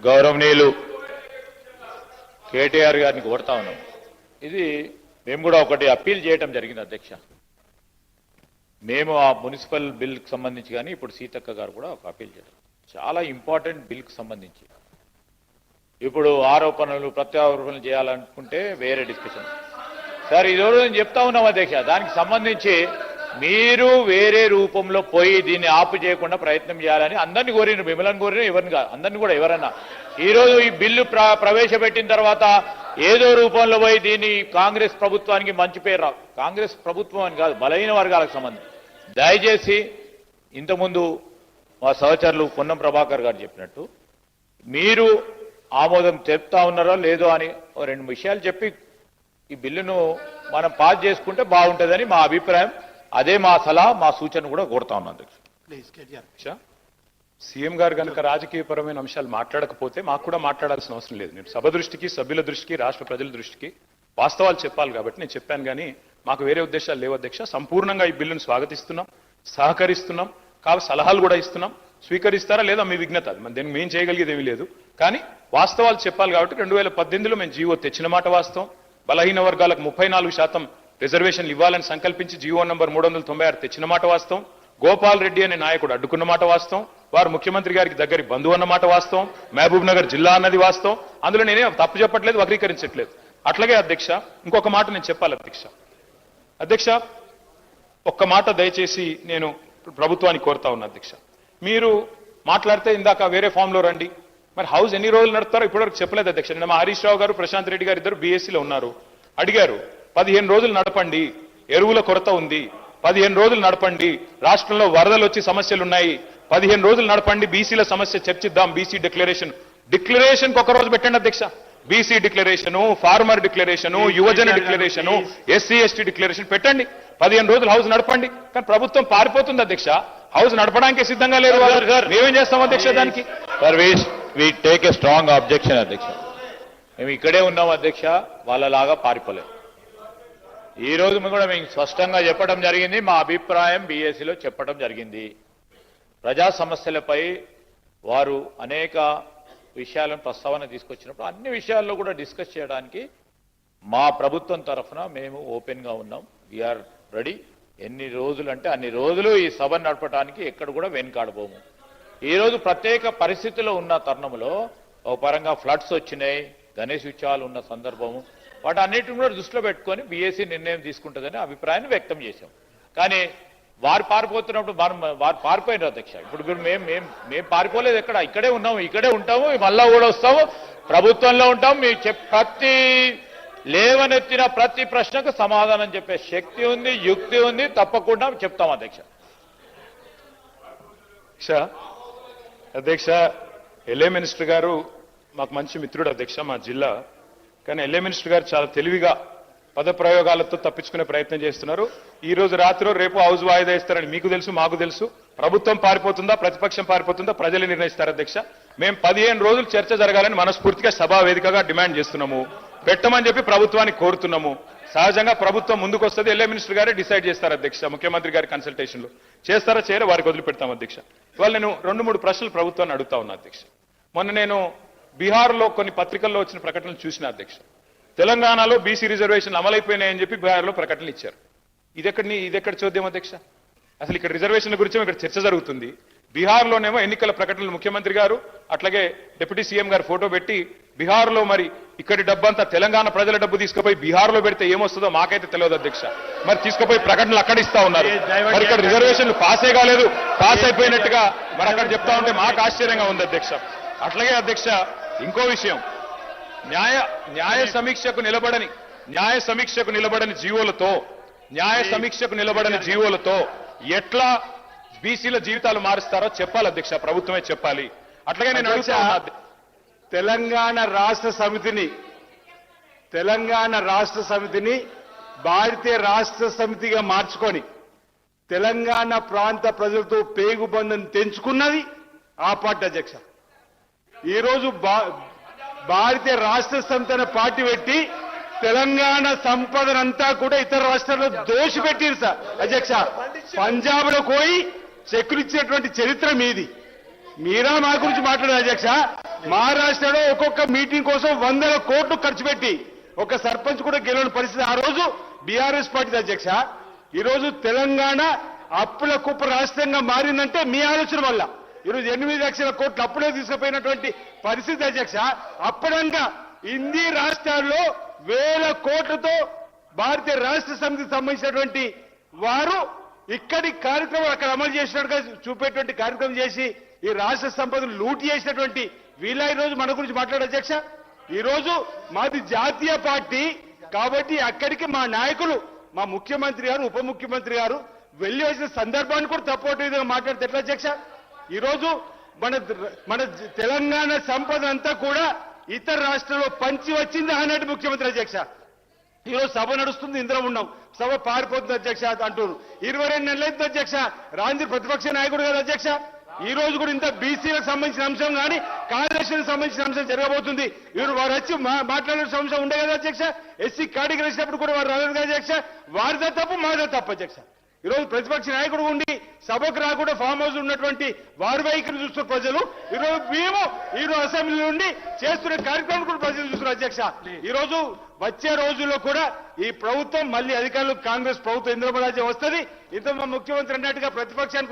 గౌరవనీయులు కేటీఆర్ గారిని కోరుతా ఉన్నాం. ఇది మేము కూడా ఒకటి అప్పీల్ చేయడం జరిగింది అధ్యక్ష. మేము ఆ మున్సిపల్ బిల్కి సంబంధించి కానీ ఇప్పుడు సీతక్క గారు కూడా ఒక అప్పీల్ చేయడం చాలా ఇంపార్టెంట్ బిల్కి సంబంధించి. ఇప్పుడు ఆరోపణలు ప్రత్యారోపణలు చేయాలనుకుంటే వేరే డిస్కషన్. సార్ ఈరోజు నేను చెప్తా ఉన్నాం అధ్యక్ష, దానికి సంబంధించి మీరు వేరే రూపంలో పోయి దీన్ని ఆపు చేయకుండా ప్రయత్నం చేయాలని అందరినీ కోరినారు, మిమ్మల్ని కోరిన ఎవరిని కాదు, అందరినీ కూడా ఎవరన్నా. ఈరోజు ఈ బిల్లు ప్రవేశపెట్టిన తర్వాత ఏదో రూపంలో పోయి దీన్ని కాంగ్రెస్ ప్రభుత్వానికి మంచి పేరు రావు. కాంగ్రెస్ ప్రభుత్వం అని కాదు, బలహీన వర్గాలకు సంబంధించి దయచేసి ఇంతకుముందు మా సహచరులు పొన్నం ప్రభాకర్ గారు చెప్పినట్టు మీరు ఆమోదం చెప్తా ఉన్నారో లేదో అని రెండు విషయాలు చెప్పి ఈ బిల్లును మనం పాస్ చేసుకుంటే బాగుంటుందని మా అభిప్రాయం. అదే మా సలహా, మా సూచన కూడా కోరుతా ఉన్నాను అధ్యక్ష. సీఎం గారు కనుక రాజకీయపరమైన అంశాలు మాట్లాడకపోతే మాకు కూడా మాట్లాడాల్సిన అవసరం లేదు. నేను సభ దృష్టికి, సభ్యుల దృష్టికి, రాష్ట్ర ప్రజల దృష్టికి వాస్తవాలు చెప్పాలి కాబట్టి నేను చెప్పాను. కానీ మాకు వేరే ఉద్దేశాలు లేవు అధ్యక్ష. సంపూర్ణంగా ఈ బిల్లును స్వాగతిస్తున్నాం, సహకరిస్తున్నాం, కావాలి సలహాలు కూడా ఇస్తున్నాం. స్వీకరిస్తారా లేదా మీ విజ్ఞత, దీన్ని మేము చేయగలిగేది ఏమీ లేదు. కానీ వాస్తవాలు చెప్పాలి కాబట్టి 2018లో మేము జీవో తెచ్చిన మాట వాస్తవం. బలహీన వర్గాలకు 34% రిజర్వేషన్లు ఇవ్వాలని సంకల్పించి జీవో నంబర్ 396 తెచ్చిన మాట వాస్తవం. గోపాల్ రెడ్డి అనే నాయకుడు అడ్డుకున్న మాట వాస్తవం. వారు ముఖ్యమంత్రి గారికి దగ్గరి బంధువు అన్న మాట వాస్తవం. మహబూబ్ నగర్ జిల్లా అన్నది వాస్తవం. అందులో నేనే తప్పు చెప్పట్లేదు, వక్రీకరించట్లేదు. అట్లాగే అధ్యక్ష ఇంకొక మాట నేను చెప్పాలి అధ్యక్ష. ఒక్క మాట దయచేసి నేను ప్రభుత్వానికి కోరుతా ఉన్నా అధ్యక్ష. మీరు మాట్లాడితే ఇందాక వేరే ఫామ్లో రండి, మరి హౌస్ ఎన్ని రోజులు నడుపుతారో ఇప్పటివరకు చెప్పలేదు అధ్యక్ష. నిన్న మా హరీష్ రావు గారు, ప్రశాంత్ రెడ్డి గారు ఇద్దరు బీఎస్సీలో ఉన్నారు, అడిగారు 15 రోజులు నడపండి, ఎరువుల కొరత ఉంది, 15 రోజులు నడపండి, రాష్ట్రంలో వరదలు వచ్చి సమస్యలున్నాయి, 15 రోజులు నడపండి, బీసీల సమస్య చర్చిద్దాం, బీసీ డిక్లరేషన్ ఒక రోజు పెట్టండి అధ్యక్ష. బీసీ డిక్లరేషను, ఫార్మర్ డిక్లరేషను, యువజన డిక్లరేషను, ఎస్సీ ఎస్టీ డిక్లరేషన్ పెట్టండి, 15 రోజులు హౌస్ నడపండి. కానీ ప్రభుత్వం పారిపోతుంది అధ్యక్ష, హౌస్ నడపడానికి సిద్ధంగా లేరు. మేమేం చేస్తాం అధ్యక్ష దానికి? We take a strong objection అధ్యక్ష. మేము ఇక్కడే ఉన్నాం అధ్యక్ష, వాళ్ళలాగా పారిపోలేదు. ఈ రోజు కూడా మేము స్పష్టంగా చెప్పడం జరిగింది, మా అభిప్రాయం బీఎస్సీలో చెప్పడం జరిగింది. ప్రజా సమస్యలపై వారు అనేక విషయాలను ప్రస్తావన తీసుకొచ్చినప్పుడు అన్ని విషయాల్లో కూడా డిస్కస్ చేయడానికి మా ప్రభుత్వం తరఫున మేము ఓపెన్గా ఉన్నాం. We're ready. ఎన్ని రోజులు అంటే అన్ని రోజులు ఈ సభను నడపడానికి ఎక్కడ కూడా వెనుకాడబోము. ఈరోజు ప్రత్యేక పరిస్థితుల్లో ఉన్న తరుణంలో ఒక పరంగా ఫ్లడ్స్ వచ్చినాయి, గణేష్ ఉత్సవాలు ఉన్న సందర్భము, వాటన్నిటిని కూడా దృష్టిలో పెట్టుకొని బీఎస్సీ నిర్ణయం తీసుకుంటుందని అభిప్రాయాన్ని వ్యక్తం చేశాం. కానీ వారు పారిపోతున్నప్పుడు వారు పారిపోయినారు అధ్యక్ష. ఇప్పుడు మేము పారిపోలేదు, ఇక్కడే ఉన్నాము, ఇక్కడే ఉంటాము, మళ్ళా కూడా వస్తాము, ప్రభుత్వంలో ఉంటాము. మీ ప్రతి లేవనెత్తిన ప్రతి ప్రశ్నకు సమాధానం చెప్పే శక్తి ఉంది, యుక్తి ఉంది, తప్పకుండా చెప్తాం అధ్యక్ష. అధ్యక్ష ఎల్ఏ మినిస్టర్ గారు మాకు మంచి మిత్రుడు అధ్యక్ష, మా జిల్లా. కానీ ఎల్ఏ మినిస్టర్ గారు చాలా తెలివిగా పదప్రయోగాలతో తప్పించుకునే ప్రయత్నం చేస్తున్నారు. ఈ రోజు రాత్రి రేపు హౌస్ వాయిదా ఇస్తారని మీకు తెలుసు, మాకు తెలుసు. ప్రభుత్వం పారిపోతుందా, ప్రతిపక్షం పారిపోతుందా, ప్రజలు నిర్ణయిస్తారు అధ్యక్ష. మేము 15 రోజులు చర్చ జరగాలని మనస్ఫూర్తిగా సభా వేదికగా డిమాండ్ చేస్తున్నాము. పెట్టమని చెప్పి ప్రభుత్వాన్ని కోరుతున్నాము. సహజంగా ప్రభుత్వం ముందుకు వస్తుంది, ఎల్ఏ మినిస్టర్ గారే డిసైడ్ చేస్తారు అధ్యక్ష. ముఖ్యమంత్రి గారి కన్సల్టేషన్లో చేస్తారా చేయరా వారికి వదిలిపెడతాం అధ్యక్ష. ఇవాళ నేను 2-3 ప్రశ్నలు ప్రభుత్వాన్ని అడుగుతా ఉన్నా అధ్యక్ష. మొన్న నేను బీహార్లో కొన్ని పత్రికల్లో వచ్చిన ప్రకటనలు చూసిన అధ్యక్ష. తెలంగాణలో బీసీ రిజర్వేషన్లు అమలైపోయినాయని చెప్పి బీహార్లో ప్రకటనలు ఇచ్చారు. ఇదెక్కడ చూద్దాం అధ్యక్ష? అసలు ఇక్కడ రిజర్వేషన్ల గురించి ఇక్కడ చర్చ జరుగుతుంది. బీహార్లోనేమో ఎన్నికల ప్రకటనలు ముఖ్యమంత్రి గారు అట్లాగే డిప్యూటీ సీఎం గారు ఫోటో పెట్టి బీహార్లో మరి ఇక్కడి డబ్బంతా తెలంగాణ ప్రజల డబ్బు తీసుకుపోయి బీహార్లో పెడితే ఏమొస్తుందో మాకైతే తెలియదు అధ్యక్ష. మరి తీసుకుపోయి ప్రకటనలు అక్కడ ఇస్తా ఉన్నారు. మరి ఇక్కడ రిజర్వేషన్లు పాసే కాలేదు, పాస్ అయిపోయినట్టుగా మరి అక్కడ చెప్తా ఉంటే మాకు ఆశ్చర్యంగా ఉంది అధ్యక్ష. అట్లాగే అధ్యక్ష ఇంకో విషయం, న్యాయ సమీక్షకు నిలబడని జీవోలతో ఎట్లా బీసీల జీవితాలు మారుస్తారో చెప్పాలి అధ్యక్ష, ప్రభుత్వమే చెప్పాలి. అట్లాగే నేను అడుగుతా తెలంగాణ రాష్ట్ర సమితిని భారతీయ రాష్ట్ర సమితిగా మార్చుకొని తెలంగాణ ప్రాంత ప్రజలతో పేగుబంధం తెంచుకున్నది ఆ పార్టీ అధ్యక్ష. ఈరోజు భారతీయ రాష్ట్ర సమితి అనే పార్టీ పెట్టి తెలంగాణ సంపదనంతా కూడా ఇతర రాష్ట్రాల్లో దోషిపెట్టిరు సార్ అధ్యక్ష. పంజాబ్ లో పోయి చెక్కులు ఇచ్చేటువంటి చరిత్ర మీది. మీరా మా గురించి మాట్లాడారు అధ్యక్ష. మహారాష్ట్రలో ఒక్కొక్క మీటింగ్ కోసం 100 కోట్లు ఖర్చు పెట్టి ఒక సర్పంచ్ కూడా గెలవని పరిస్థితి ఆ రోజు బీఆర్ఎస్ పార్టీ అధ్యక్ష. ఈ రోజు తెలంగాణ అప్పుల కుప్ప రాష్ట్రంగా మారిందంటే మీ ఆలోచన వల్ల. ఈరోజు 8 లక్షల కోట్లు అప్పుడే తీసుకుపోయినటువంటి పరిస్థితి అధ్యక్ష. అప్పుడంగా హిందీ రాష్ట్రాల్లో 1000 కోట్లతో భారతీయ రాష్ట్ర సమితికి సంబంధించినటువంటి వారు ఇక్కడి కార్యక్రమం అక్కడ అమలు చేసినట్టుగా చూపేటువంటి కార్యక్రమం చేసి ఈ రాష్ట్ర సంపదను లూటీ చేసినటువంటి వీళ్ళ ఈ రోజు మన గురించి మాట్లాడే అధ్యక్ష. ఈ రోజు మాది జాతీయ పార్టీ కాబట్టి అక్కడికి మా నాయకులు, మా ముఖ్యమంత్రి గారు, ఉప ముఖ్యమంత్రి గారు వెళ్లి వచ్చిన సందర్భాన్ని కూడా తప్పటి విధంగా మాట్లాడితే ఎట్లా అధ్యక్ష? ఈ రోజు మన తెలంగాణ సంపద అంతా కూడా ఇతర రాష్ట్రాల్లో పంచి వచ్చింది అన్నట్టు ముఖ్యమంత్రి అధ్యక్ష. ఈరోజు సభ నడుస్తుంది, ఇందులో ఉన్నాం, సభ పారిపోతుంది అధ్యక్ష అంటున్నారు. 22 నెలలైంది అధ్యక్ష, రాంజీ ప్రతిపక్ష నాయకుడు కదా అధ్యక్ష. ఈ రోజు కూడా ఇంత బీసీలకు సంబంధించిన అంశం కానీ కార్యదర్శులకు సంబంధించిన అంశం జరగబోతుంది. వీరు వారు వచ్చి మాట్లాడాల్సిన అంశం ఉండే కదా అధ్యక్ష. ఎస్సీ కేటగిరీ వేసినప్పుడు కూడా వారు రాలేదు కదా అధ్యక్ష. వారిదే తప్పు, మాదే తప్పు అధ్యక్ష. ఈ రోజు ప్రతిపక్ష నాయకుడు ఉండి సభకు రాకుండా ఫామ్ హౌస్ ఉన్నటువంటి వారి వైఖరి చూస్తున్న ప్రజలు ఈరోజు మేము ఈరోజు అసెంబ్లీ నుండి చేస్తున్న కార్యక్రమం కూడా ప్రజలు చూస్తున్నారు అధ్యక్ష. ఈ రోజు వచ్చే రోజుల్లో కూడా ఈ ప్రభుత్వం మళ్ళీ అధికారులు కాంగ్రెస్ ప్రభుత్వం ఇంద్రమరాజ్యం వస్తుంది. ఇంత మా ముఖ్యమంత్రి అన్నట్టుగా ప్రతిపక్షానికి